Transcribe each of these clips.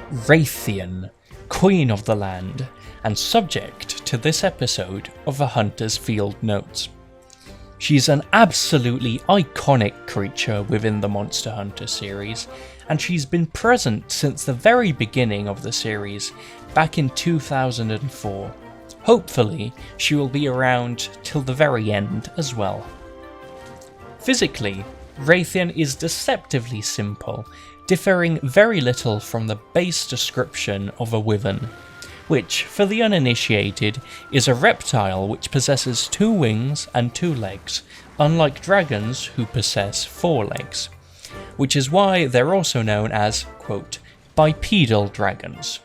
Rathian, Queen of the Land, and subject to this episode of A Hunter's Field Notes. She's an absolutely iconic creature within the Monster Hunter series, and she's been present since the very beginning of the series, back in 2004. Hopefully, she will be around till the very end as well. Physically, Rathian is deceptively simple, differing very little from the base description of a wyvern, which, for the uninitiated, is a reptile which possesses 2 wings and 2 legs, unlike dragons who possess 4 legs, which is why they're also known as, quote, bipedal dragons.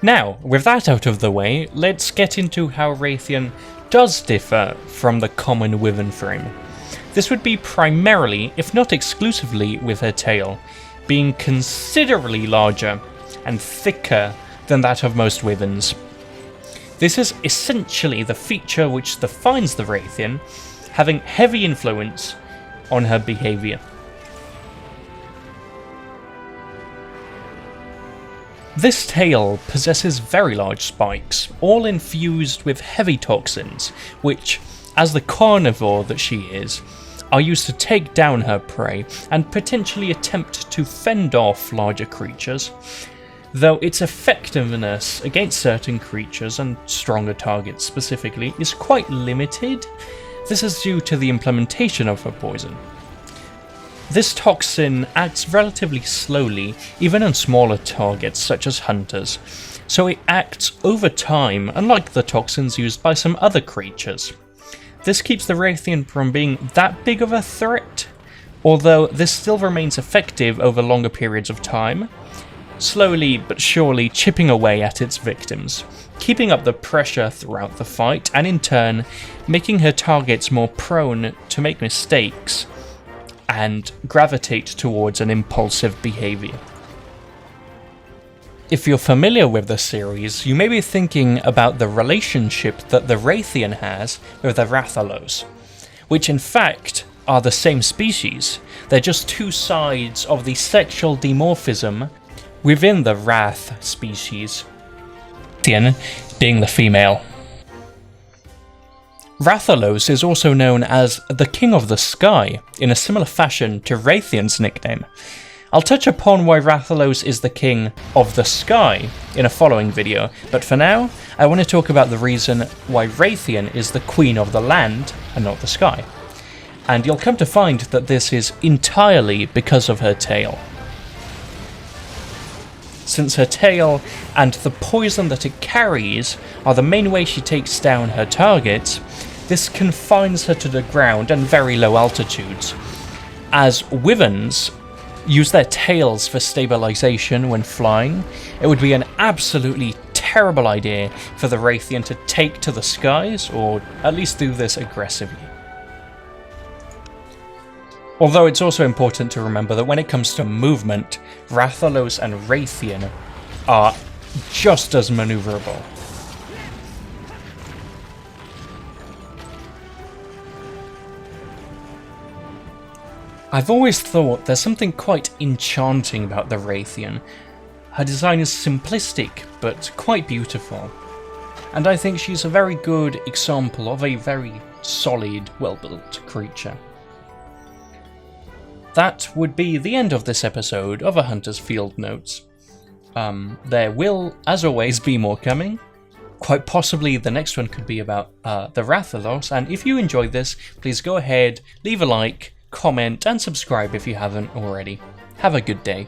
Now, with that out of the way, let's get into how Rathian does differ from the common wyvern frame. This would be primarily, if not exclusively, with her tail, being considerably larger and thicker than that of most wyverns. This is essentially the feature which defines the Rathian, having heavy influence on her behaviour. This tail possesses very large spikes, all infused with heavy toxins, which, as the carnivore that she is, are used to take down her prey and potentially attempt to fend off larger creatures, though its effectiveness against certain creatures and stronger targets specifically is quite limited. This is due to the implementation of her poison. This toxin acts relatively slowly, even on smaller targets such as hunters, so it acts over time, unlike the toxins used by some other creatures. This keeps the Rathian from being that big of a threat, although this still remains effective over longer periods of time, slowly but surely chipping away at its victims, keeping up the pressure throughout the fight, and in turn making her targets more prone to make mistakes and gravitate towards an impulsive behaviour. If you're familiar with the series, you may be thinking about the relationship that the Rathian has with the Rathalos, which in fact are the same species. They're just 2 sides of the sexual dimorphism within the Rath species, Rathian being the female. Rathalos is also known as the King of the Sky, in a similar fashion to Rathian's nickname. I'll touch upon why Rathalos is the King of the Sky in a following video, but for now, I want to talk about the reason why Rathian is the Queen of the Land and not the Sky. And you'll come to find that this is entirely because of her tail. Since her tail and the poison that it carries are the main way she takes down her targets, this confines her to the ground and very low altitudes. As wyverns use their tails for stabilization when flying, it would be an absolutely terrible idea for the Rathian to take to the skies, or at least do this aggressively. Although it's also important to remember that when it comes to movement, Rathalos and Rathian are just as maneuverable. I've always thought there's something quite enchanting about the Rathian. Her design is simplistic, but quite beautiful. And I think she's a very good example of a very solid, well-built creature. That would be the end of this episode of A Hunter's Field Notes. There will, as always, be more coming. Quite possibly the next one could be about the Rathalos, and if you enjoyed this, please go ahead, leave a like, comment and subscribe if you haven't already. Have a good day.